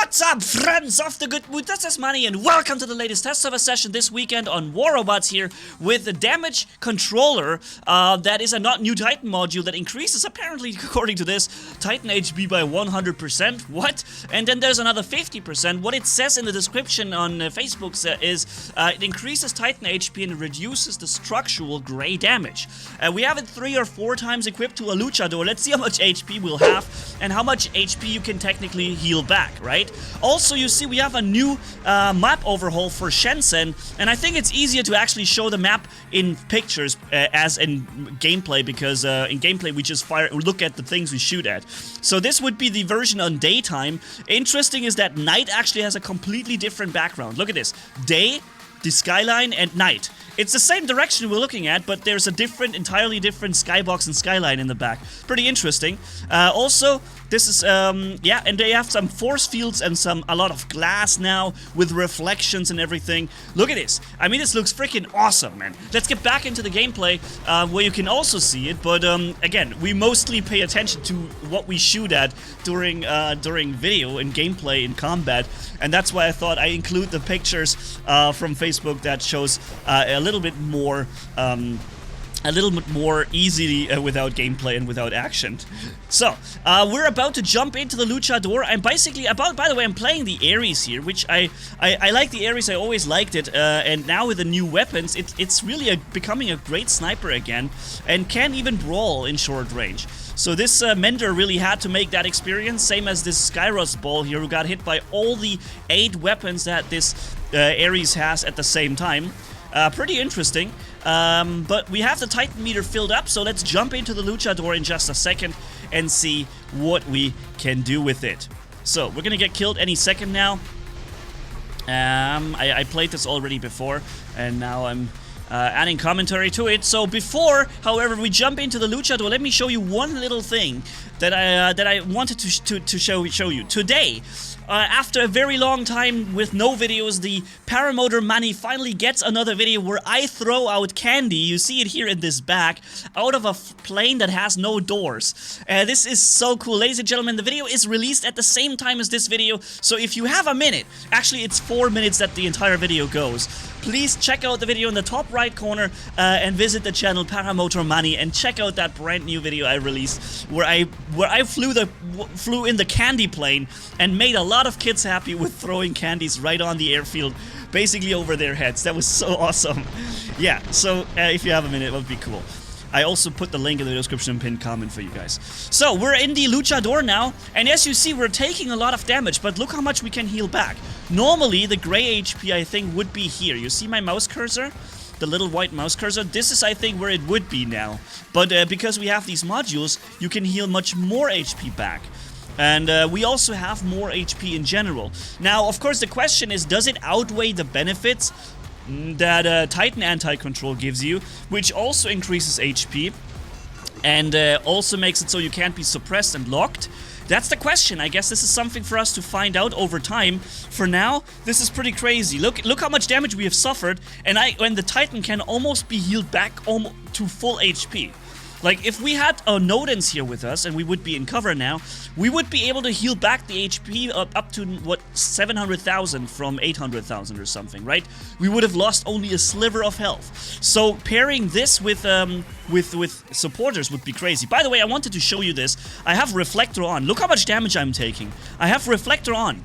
What's up, friends of the good mood? This is Manni, and welcome to the latest test server session this weekend on War Robots here with the damage controller that is a not new Titan module that increases, apparently, according to this, Titan HP by 100%. What? And then there's another 50%. What it says in the description on Facebook is it increases Titan HP and reduces the structural gray damage. We have it 3 or 4 times equipped to a Luchador. Let's see how much HP we'll have and how much HP you can technically heal back, right? Also, you see we have a new map overhaul for Shenzhen, and I think it's easier to actually show the map in pictures as in gameplay, because in gameplay we just look at the things we shoot at. So this would be the version on daytime. Interesting is that night actually has a completely different background. Look at this. Day, the skyline, and night. It's the same direction we're looking at, but there's a entirely different skybox and skyline in the back. Pretty interesting. Also, this is, yeah, and they have some force fields and a lot of glass now with reflections and everything. Look at this. I mean, this looks freaking awesome, man. Let's get back into the gameplay where you can also see it, but again, we mostly pay attention to what we shoot at during video and gameplay in combat, and that's why I thought I include the pictures from Facebook that shows a little bit more easily without gameplay and without action. So, we're about to jump into the Luchador. I'm basically by the way, I'm playing the Ares here, which I like the Ares. I always liked it, and now with the new weapons, it's really becoming a great sniper again, and can even brawl in short range. So this Mender really had to make that experience, same as this Skyros ball here, who got hit by all the 8 weapons that this Ares has at the same time. Pretty interesting, but we have the Titan meter filled up, so let's jump into the Luchador in just a second and see what we can do with it. So, we're gonna get killed any second now. I played this already before, and now I'm adding commentary to it. So before, however, we jump into the Luchador, let me show you one little thing that I wanted to show you. Today, after a very long time with no videos, the paramotor Manni finally gets another video where I throw out candy, you see it here in this bag, out of a plane that has no doors. This is so cool. Ladies and gentlemen, the video is released at the same time as this video, so if you have a minute, actually it's 4 minutes that the entire video goes, please check out the video in the top right corner and visit the channel Paramotor Manni and check out that brand new video I released where I flew in the candy plane and made a lot of kids happy with throwing candies right on the airfield, basically over their heads. That was so awesome. Yeah, so if you have a minute, it would be cool. I also put the link in the description and pinned comment for you guys. So, we're in the Luchador now, and as you see, we're taking a lot of damage, but look how much we can heal back. Normally, the gray HP, I think, would be here. You see my mouse cursor? The little white mouse cursor? This is, I think, where it would be now. But because we have these modules, you can heal much more HP back. And we also have more HP in general. Now, of course, the question is, does it outweigh the benefits that Titan anti-control gives you, which also increases HP and also makes it so you can't be suppressed and locked? That's the question. I guess this is something for us to find out over time. For now, this is pretty crazy. Look how much damage we have suffered, and the Titan can almost be healed back to full HP. Like, if we had a Nodens here with us, and we would be in cover now, we would be able to heal back the HP up to, what, 700,000 from 800,000 or something, right? We would have lost only a sliver of health. So, pairing this with supporters would be crazy. By the way, I wanted to show you this. I have Reflector on. Look how much damage I'm taking. I have Reflector on.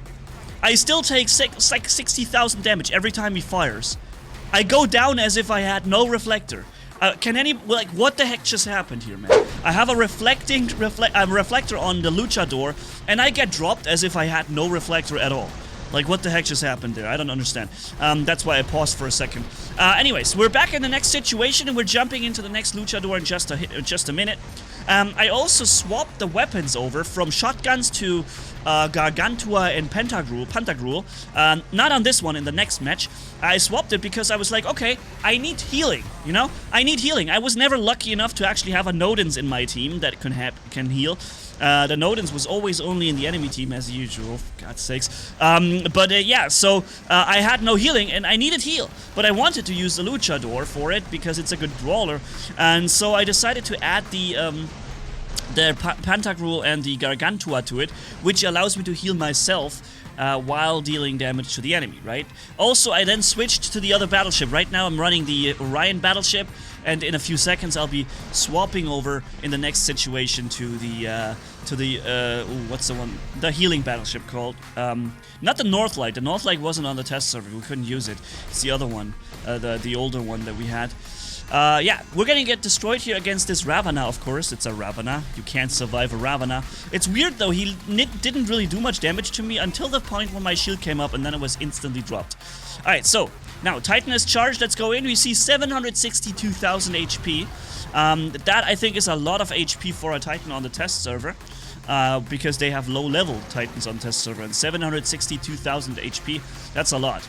I still take 60,000 damage every time he fires. I go down as if I had no Reflector. What the heck just happened here, man? I have a reflector on the Luchador, and I get dropped as if I had no reflector at all. Like, what the heck just happened there? I don't understand. That's why I paused for a second. Anyways, we're back in the next situation, and we're jumping into the next Luchador in just a minute. I also swapped the weapons over from shotguns to Gargantua and Pantagruel. Not on this one, in the next match. I swapped it because I was like, okay, I need healing, you know? I need healing. I was never lucky enough to actually have a Nodens in my team that can heal. The Nodens was always only in the enemy team, as usual, for God's sakes. Yeah, so I had no healing, and I needed heal. But I wanted to use the Luchador for it, because it's a good brawler. And so I decided to add the the Pantagruel and the Gargantua to it, which allows me to heal myself while dealing damage to the enemy, right? Also, I then switched to the other battleship. Right now I'm running the Orion battleship, and in a few seconds I'll be swapping over in the next situation to the what's the one? The healing battleship called. Not the Northlight. The Northlight wasn't on the test server. We couldn't use it. It's the other one, the older one that we had. Yeah, we're gonna get destroyed here against this Ravana, of course. It's a Ravana. You can't survive a Ravana. It's weird, though. He didn't really do much damage to me until the point when my shield came up, and then it was instantly dropped. Alright, so, now, Titan is charged. Let's go in. We see 762,000 HP. That, I think, is a lot of HP for a Titan on the test server. Because they have low-level Titans on test server. And 762,000 HP, that's a lot.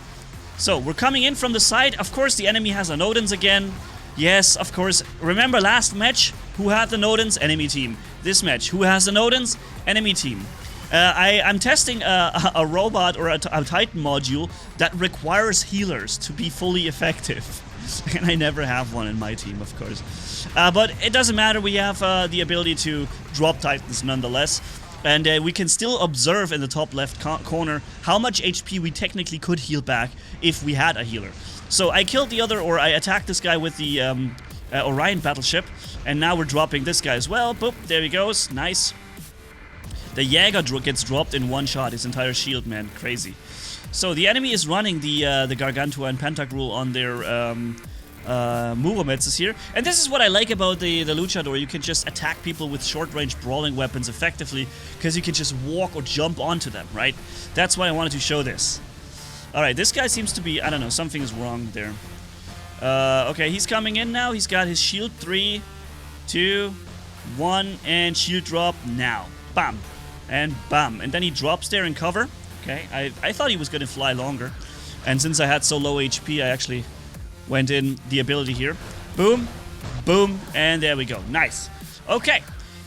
So, we're coming in from the side. Of course, the enemy has an Odin's again. Yes, of course. Remember last match? Who had the Nodens? Enemy team. This match, who has the Nodens? Enemy team. I'm testing a robot or a Titan module that requires healers to be fully effective. And I never have one in my team, of course. But it doesn't matter. We have the ability to drop Titans nonetheless. And we can still observe in the top left corner how much HP we technically could heal back if we had a healer. So I killed the other, or I attacked this guy with the Orion battleship, and now we're dropping this guy as well. Boop, there he goes, nice. The Jäger gets dropped in one shot, his entire shield, man, crazy. So the enemy is running the Gargantua and Pantagruel on their Murometzes here. And this is what I like about the Luchador. You can just attack people with short-range brawling weapons effectively, because you can just walk or jump onto them, right? That's why I wanted to show this. Alright, this guy seems to be, I don't know, something is wrong there. Okay, he's coming in now. He's got his shield. 3, 2, 1, and shield drop now. Bam. And bam. And then he drops there in cover. Okay, I thought he was going to fly longer. And since I had so low HP, I actually went in the ability here. Boom, boom, and there we go. Nice. Okay.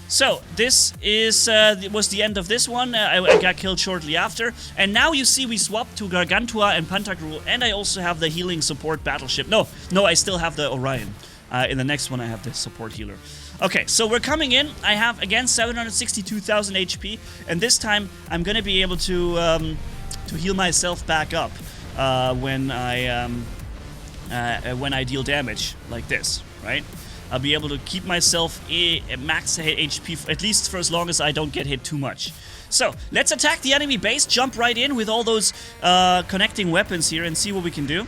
So, this is was the end of this one. I got killed shortly after. And now you see we swapped to Gargantua and Pantagruel, and I also have the healing support battleship. No, I still have the Orion. In the next one I have the support healer. Okay, so we're coming in. I have, again, 762,000 HP, and this time I'm going to be able to heal myself back up when I deal damage like this, right? I'll be able to keep myself at max HP, at least for as long as I don't get hit too much. So, let's attack the enemy base, jump right in with all those connecting weapons here and see what we can do.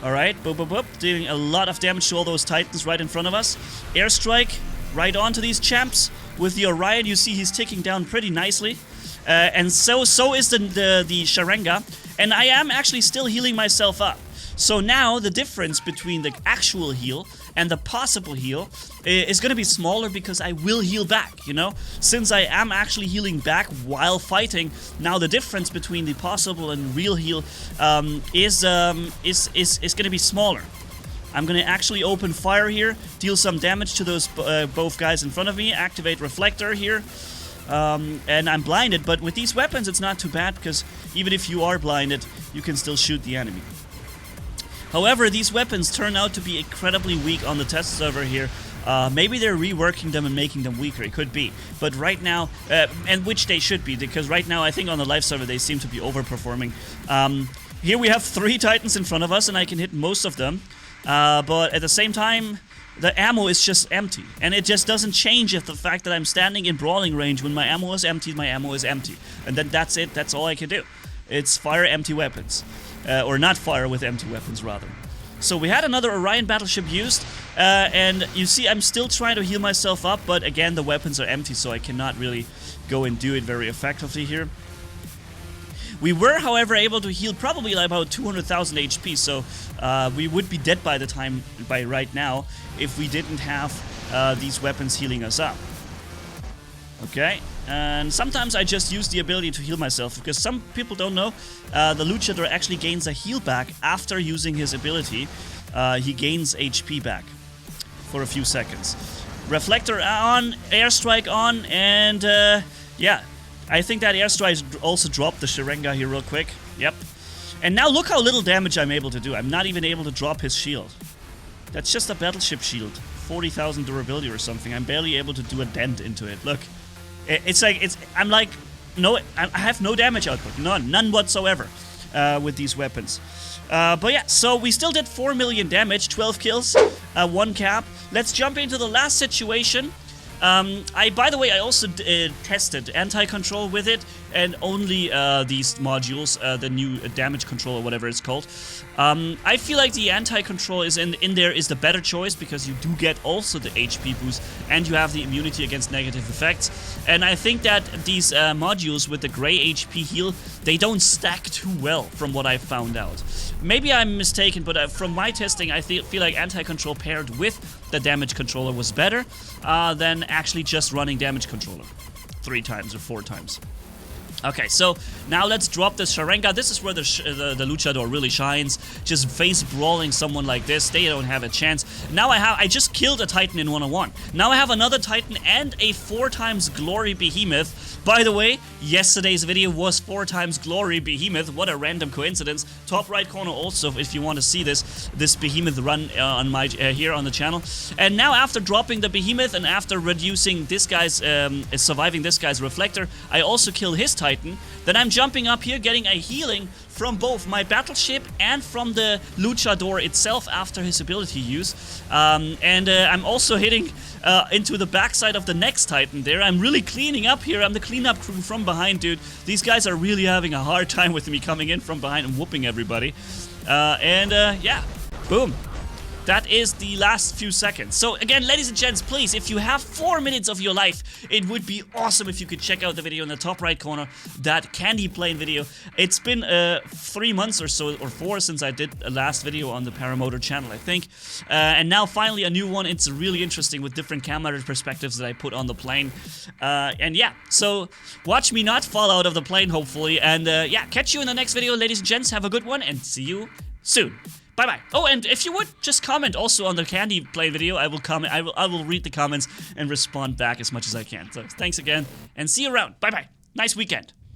Alright, boop, boop, boop, dealing a lot of damage to all those Titans right in front of us. Airstrike right onto these champs. With the Orion, you see he's ticking down pretty nicely. And so is the Sharenga. And I am actually still healing myself up. So now the difference between the actual heal and the possible heal is going to be smaller because I will heal back, you know? Since I am actually healing back while fighting, now the difference between the possible and real heal is going to be smaller. I'm going to actually open fire here, deal some damage to those both guys in front of me, activate Reflector here. And I'm blinded, but with these weapons it's not too bad because even if you are blinded, you can still shoot the enemy. However, these weapons turn out to be incredibly weak on the test server here. Maybe they're reworking them and making them weaker, it could be. But right now, and which they should be, because right now I think on the live server they seem to be overperforming. Here we have 3 Titans in front of us and I can hit most of them. But at the same time, the ammo is just empty. And it just doesn't change if the fact that I'm standing in brawling range. When my ammo is empty, my ammo is empty. And then that's it, that's all I can do. It's fire empty weapons. Or not fire with empty weapons, rather. So we had another Orion battleship used, and you see I'm still trying to heal myself up, but again the weapons are empty, so I cannot really go and do it very effectively here. We were, however, able to heal probably like about 200,000 HP, so we would be dead by right now if we didn't have these weapons healing us up. Okay, and sometimes I just use the ability to heal myself, because some people don't know, the Luchador actually gains a heal back after using his ability. He gains HP back for a few seconds. Reflector on, airstrike on, and yeah, I think that airstrike also dropped the Sharenga here real quick. Yep. And now look how little damage I'm able to do. I'm not even able to drop his shield. That's just a battleship shield. 40,000 durability or something. I'm barely able to do a dent into it. Look, it's like I'm like no, I have no damage output, none whatsoever with these weapons. But yeah, so we still did 4 million damage, 12 kills, 1 cap. Let's jump into the last situation. By the way, I also tested anti-control with it, and only these modules, the new damage control or whatever it's called. I feel like the anti-control is in there is the better choice, because you do get also the HP boost and you have the immunity against negative effects. And I think that these modules with the gray HP heal, they don't stack too well from what I found out. Maybe I'm mistaken, but from my testing, I feel like anti-control paired with the damage controller was better than actually just running damage controller 3 times or 4 times. Okay, so now let's drop this Sharenga. This is where the Luchador really shines. Just face brawling someone like this, they don't have a chance. Now I just killed a Titan in 1-on-1. Now I have another Titan and a 4 times Glory Behemoth. By the way, yesterday's video was 4 times Glory Behemoth. What a random coincidence. Top right corner also, if you want to see this Behemoth run on my here on the channel. And now after dropping the Behemoth and after reducing this guy's surviving this guy's reflector, I also kill his Titan. Then I'm jumping up here, getting a healing from both my battleship and from the Luchador itself after his ability use. I'm also hitting into the backside of the next Titan there. I'm really cleaning up here. I'm the cleanup crew from behind, dude. These guys are really having a hard time with me coming in from behind and whooping everybody. Yeah, boom. That is the last few seconds. So again, ladies and gents, please, if you have 4 minutes of your life, it would be awesome if you could check out the video in the top right corner, that candy plane video. It's been 3 months or so, or 4, since I did a last video on the Paramotor channel, I think. And now finally a new one. It's really interesting with different camera perspectives that I put on the plane. And yeah, so watch me not fall out of the plane, hopefully. And yeah, catch you in the next video, ladies and gents. Have a good one, and see you soon. Bye-bye. Oh, and if you would, just comment also on the candy play video. I will comment. I will read the comments and respond back as much as I can. So thanks again, and see you around. Bye-bye. Nice weekend.